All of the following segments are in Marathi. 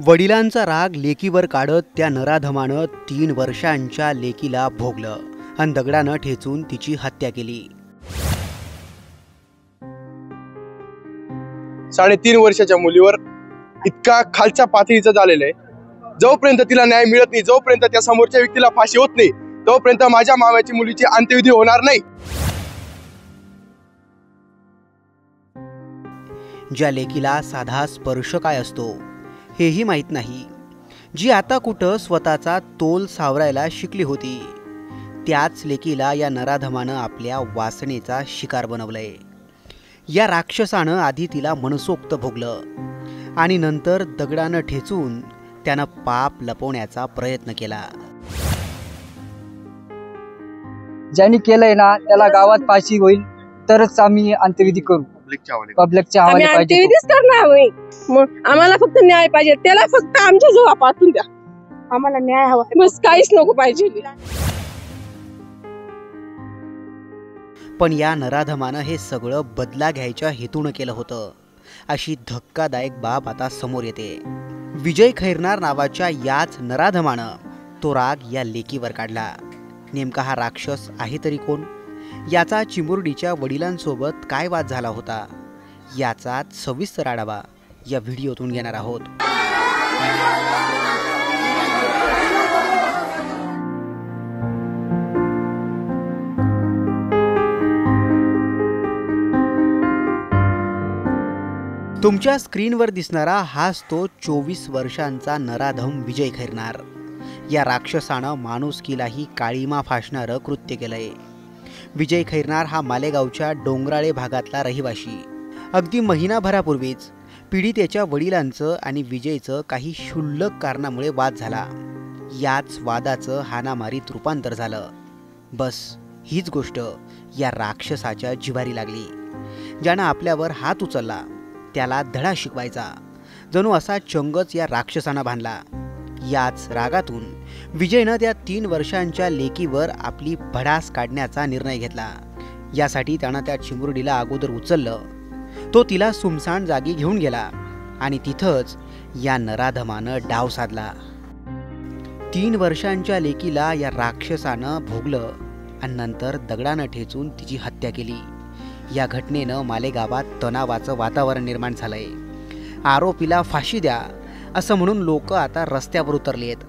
वडिलांचा राग लेकीवर काढत त्या नराधमानं 3 वर्षांच्या लेकीला भोगलं आणि दगडानं ठेचून तिची हत्या केली। 3.5 वर्षाच्या मुलीवर इतका खालच्या पातळीचं झालेलं आहे। जोपर्यंत तिला न्याय मिळत नाही, जोपर्यंत त्या समोरच्या व्यक्तीला फाशी होत नाही, तोपर्यंत माझ्या मामाची मुलीची अंत्यविधी होणार नाही। ज्या लेकीला साधा स्पर्श काय असतो हेही माहीत नाही, जी आता कुठं स्वतःचा तोल सावरायला शिकली होती, त्याच लेकीला या नराधमानं आपल्या वासनेचा शिकार बनवलंय। या राक्षसानं आधी तिला मनसोक्त भोगलं आणि नंतर दगडानं ठेचून त्यानं पाप लपवण्याचा प्रयत्न केला। ज्यांनी केलंय ना त्याला गावात फाशी होईल तरच आम्ही अंत्यविधी करू। पब्लिकच्या हवाले पाहिजे, अंत्यविधीच करणार नाही। मग आम्हाला फक्त न्याय पाहिजे, त्याला फक्त आमच्या जवळ पाठवून द्या। आम्हाला न्याय हवा, बस काहीच नको पाहिजे। पण या नराधमानं हे सगळं बदला घ्यायच्या हेतून केलं होतं, अशी धक्कादायक बाब आता समोर येते। विजय खैरनार नावाच्या याच नराधमानं तो राग या लेकीवर काढला। नेमका हा राक्षस आहे तरी कोण? याचा चिमुरडीच्या वडिलांसोबत काय वाद झाला होता, याचाच सविस्तर आढावा या व्हिडिओतून घेणार आहोत। तुमच्या स्क्रीनवर दिसणारा हाच तो 24 वर्षांचा नराधम विजय खैरनार। या राक्षसानं माणुसकीलाही काळीमा फासणारं कृत्य केलंय। विजय खैरनार हा मालेगावच्या डोंगराळे भागातला रहिवाशी। अगदी महिनाभरापूर्वीच पीडितेच्या वडिलांचं आणि विजयचं काही क्षुल्लक कारणामुळे वाद झाला। याच वादाचं हाणामारीत रूपांतर झालं। बस हीच गोष्ट या राक्षसाच्या जिव्हारी लागली। ज्यानं आपल्यावर हात उचलला त्याला धडा शिकवायचा, जणू असा चंगच या राक्षसानं बांधला। याच रागातून विजयनं त्या 3 वर्षांच्या लेकीवर आपली भडास काढण्याचा निर्णय घेतला। यासाठी त्यानं त्या चिमुरडीला अगोदर उचललं, तो तिला सुमसाण जागी घेऊन गेला आणि तिथंच या नराधमानं डाव साधला। 3 वर्षांच्या लेकीला या राक्षसानं भोगलं आणि नंतर दगडानं ठेचून तिची हत्या केली। या घटनेनं मालेगावात तणावाचं वातावरण निर्माण झालंय। आरोपीला फाशी द्या असं म्हणून लोक आता रस्त्यावर उतरले आहेत।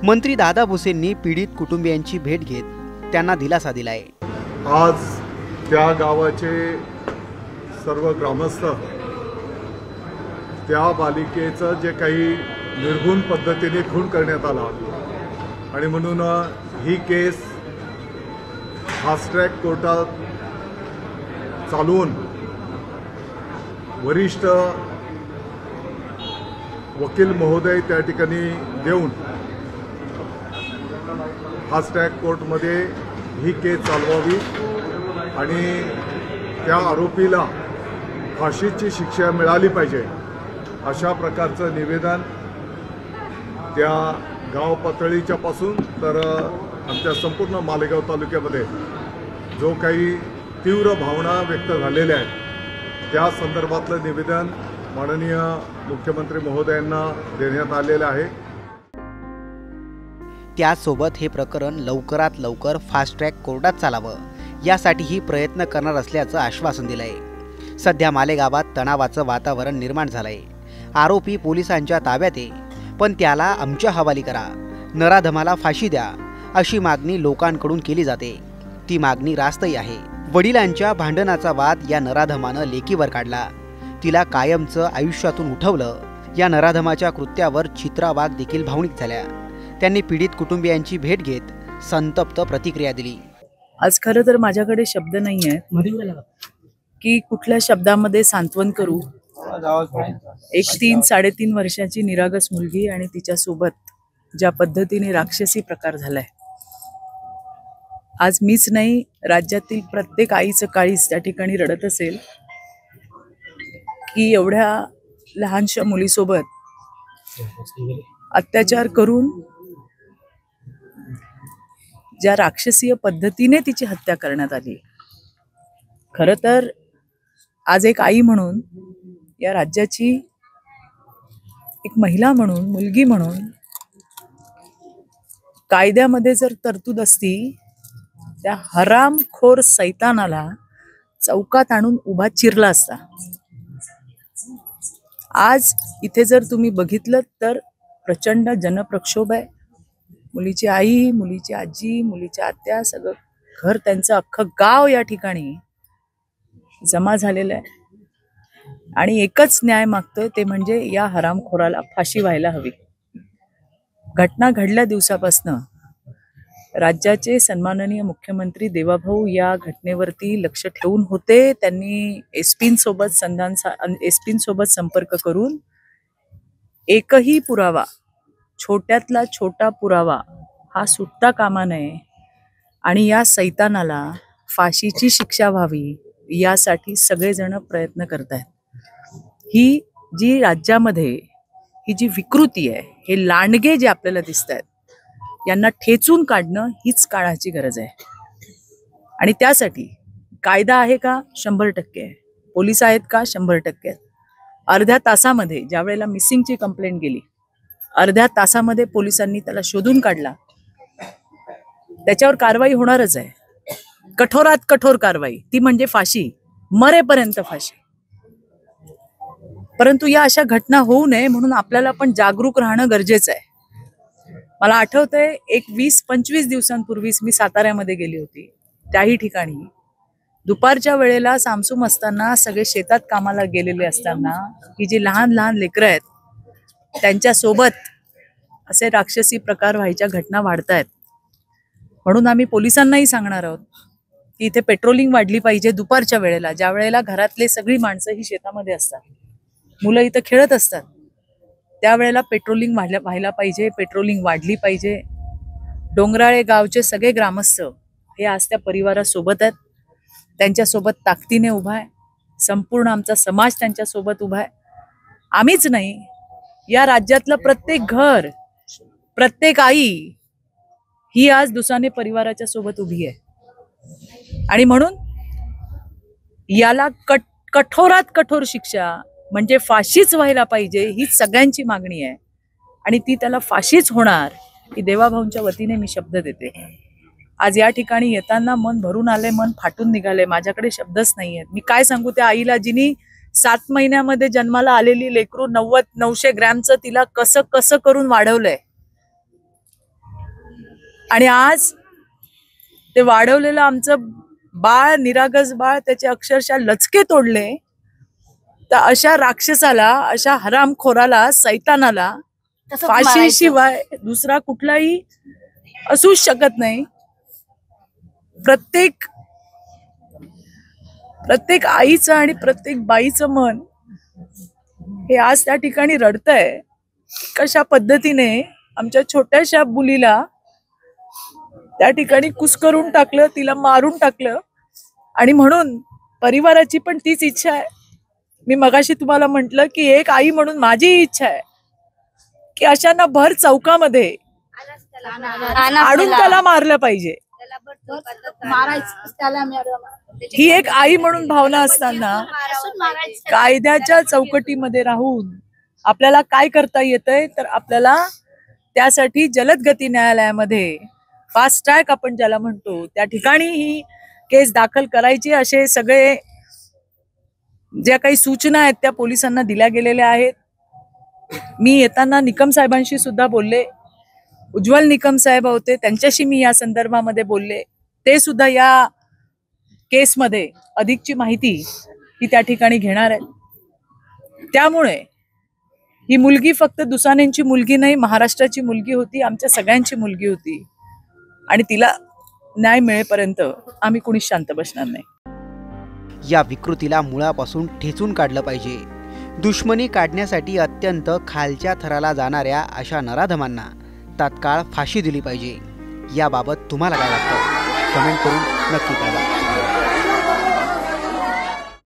मंत्री दादा भुसेंनी पीडित कुटुंबियांची भेट घेत त्यांना दिलासा दिलाय। आज त्या गावाचे सर्व ग्रामस्थ त्या बालिकेचं जे काही निर्घुण पद्धतीने खून करण्यात आला आणि म्हणून ही केस फास्ट ट्रॅक कोर्टात चालवून वरिष्ठ वकील महोदय त्या ठिकाणी देऊन फास्ट ट्रॅक कोर्टमध्ये ही केस चालवावी आणि त्या आरोपीला फाशीची शिक्षा मिळाली पाहिजे, अशा प्रकारचं निवेदन त्या गाव पातळीच्या पासून तर आमच्या संपूर्ण मालेगाव तालुक्यामध्ये जो काही तीव्र भावना व्यक्त झालेल्या आहेत त्या संदर्भातलं निवेदन माननीय मुख्यमंत्री महोदयांना देण्यात आलेलं आहे। त्यासोबत हे प्रकरण लवकरात लवकर फास्ट ट्रॅक कोर्टात चालावं यासाठीही प्रयत्न करणार असल्याचं आश्वासन दिलंय। सध्या मालेगावात तणावाचं वातावरण निर्माण झालंय। आरोपी पोलिसांच्या ताब्यात आहे, पण त्याला आमच्या हवाली करा, नराधमाला फाशी द्या अशी मागणी लोकांकडून केली जाते। ती मागणी रास्तही आहे। वडिलांच्या भांडणाचा वाद या नराधमानं लेकीवर काढला, तिला कायमचं आयुष्यातून उठवलं। या नराधमाच्या कृत्यावर चित्रा वाघ देखील भावनिक झाल्या। त्यांनी पीडित कुटुंबियांची भेट घेत संतप्त प्रतिक्रिया दिली। आज खरं तर माझ्याकडे शब्द नाही आहेत की कुठल्या शब्दामध्ये सांत्वन करू। एक 3-3.5 वर्षाची निरागस मुलगी आणि तिच्यासोबत ज्या पद्धतीने राक्षसी प्रकार झालाय, आज मीच नाही राज्यातील प्रत्येक आईचं काळीज त्या ठिकाणी रडत असेल की एवढ्या लहानशा मुलीसोबत अत्याचार करून ज्या राक्षसीय पद्धतीने तिची हत्या करण्यात आली। खरं तर आज एक आई म्हणून, या राज्याची एक महिला म्हणून, मुलगी म्हणून, कायद्यामध्ये जर तरतूद असती त्या हरामखोर सैतानाला चौकात आणून उभा चिरला असता. आज इथे जर तुम्ही बघितलं तर प्रचंड जनप्रक्षोभ आहे. मुलीची आई, मुलीची आजी, मुलीच्या आत्या, सगळं घर, त्यांचं अख्खं गाव या ठिकाणी जमा झालेलं आहे आणि एकच न्याय मागतोय, ते म्हणजे या हरामखोराला फाशी व्हायला हवी. घटना घडल्या दिवसापासनं राज्याचे सन्माननीय मुख्यमंत्री देवाभाऊ या घटनेवरती लक्ष ठेवून होते. त्यांनी एसपींसोबत संपर्क करून एकही पुरावा, छोट्यातला छोटा पुरावा हा सुटता कामा नये आणि या सैतानाला फाशीची शिक्षा व्हावी यासाठी सगळेजण प्रयत्न करत आहेत. ही जी राज्यामध्ये ही जी विकृती आहे, हे लांडगे जे आपल्याला दिसत आहेत, यांना ठेचून काढणं हीच काळाची गरज आहे. आणि त्यासाठी कायदा आहे का? 100% आहे. पोलीस आहेत का? 100% आहेत. अर्ध्या तासामध्ये, ज्या वेळेला मिसिंगची कंप्लेंट गेली, अर्ध्या तासामध्ये पोलिसांनी त्याला शोधून काढला. त्याच्यावर कारवाई होणारच आहे, कठोरात कठोर कारवाई, ती म्हणजे फाशी, मरेपर्यंत फाशी. परंतु या अशा घटना होऊ नये म्हणून आपल्याला पण जागरूक राहणं गरजेचं आहे. मला आठवतंय, एक 20-25 दिवसांपूर्वीच मी साताऱ्यामध्ये गेली होती. त्याही ठिकाणी दुपारच्या वेळेला सामसूम असताना, सगळे शेतात कामाला गेलेले असताना, ही जी लहान लहान लेकरं आहेत त्यांच्यासोबत असे राक्षसी प्रकार व्हायच्या घटना वाढतायत. म्हणून आम्ही पोलिसांनाही सांगणार आहोत की इथे पेट्रोलिंग वाढली पाहिजे दुपारच्या वेळेला, ज्या वेळेला घरातले सगळी माणसं ही शेतामध्ये असतात, मुलं इथं खेळत असतात, त्यावेळेला पेट्रोलिंग व्हायला पाहिजे, पेट्रोलिंग वाढली पाहिजे. डोंगराळे गावचे सगळे ग्रामस्थ हे आज त्या परिवारासोबत आहेत, त्यांच्यासोबत ताकदीने उभा आहे. संपूर्ण आमचा समाज त्यांच्यासोबत उभा आहे. आम्हीच नाही, या राज्यातलं प्रत्येक घर, प्रत्येक आई ही आज दुसाने परिवाराच्या सोबत उभी आहे. आणि म्हणून याला कठोरात कठोर शिक्षा म्हणजे फाशीच व्हायला पाहिजे, ही सगळ्यांची मागणी आहे. आणि ती त्याला फाशीच होणार ही देवाभाऊंच्या वतीने मी शब्द देते. आज या ठिकाणी येताना मन भरून आले, मन फाटून निघाले, माझ्याकडे शब्दच नाही आहेत. मी काय सांगू त्या आईला, जिनी 7 महिन्यामध्ये जन्माला आलेली लेकरू 90-900 ग्रॅमचं तिला कसं कसं करून वाढवलंय. आणि आज ते वाढवलेलं आमचं बाळ, निरागस बाळ, त्याचे अक्षरशः लचके तोडले. तर अशा राक्षसाला, अशा हरामखोराला, सैतानाला फाशीशिवाय दुसरा कुठलाही असूच शकत नाही. प्रत्येक आईचं आणि प्रत्येक बाईचं मन हे आज त्या ठिकाणी रडतंय. कशा पद्धतीने आमच्या छोट्याशा मुलीला त्या ठिकाणी कुस्करून टाकलं, तिला मारून टाकलं. आणि म्हणून परिवाराची पण तीच इच्छा आहे. मी मगाशी तुम्हाला म्हटलं की एक आई म्हणून माझी इच्छा आहे की अशांना भर चौकामध्ये आणून त्याला मारलं पाहिजे. ही एक आई म्हणून भावना असताना कायद्याच्या चौकटीमध्ये राहून आपल्याला काय करता येतंय, तर आपल्याला त्यासाठी जलद गती न्यायालयामध्ये, फास्ट ट्रॅक आपण ज्याला म्हणतो, त्या ठिकाणी ही केस दाखल करायची, असे सगळे ज्या काही सूचना आहेत त्या पोलिसांना दिल्या गेलेल्या आहेत. मी येताना निकम साहेबांशी सुद्धा बोलले. उज्ज्वल निकम साहेब होते, त्यांच्याशी मी या संदर्भामध्ये बोलले. ते सुद्धा या केसमध्ये अधिकची माहिती ही त्या ठिकाणी घेणार आहेत. त्यामुळे ही मुलगी फक्त दुसानेंची मुलगी नाही, महाराष्ट्राची मुलगी होती, आमच्या सगळ्यांची मुलगी होती. आणि तिला न्याय मिळेपर्यंत आम्ही कुणीच शांत बसणार नाही. या विकृतीला मुळापासून ठेचून काढलं पाहिजे. दुश्मनी काढण्यासाठी अत्यंत खालच्या थराला जाणाऱ्या अशा नराधमांना तात्काळ फाशी दिली पाहिजे. याबाबत तुम्हाला काय वाटतं? कमेंट करून नक्की कळवा.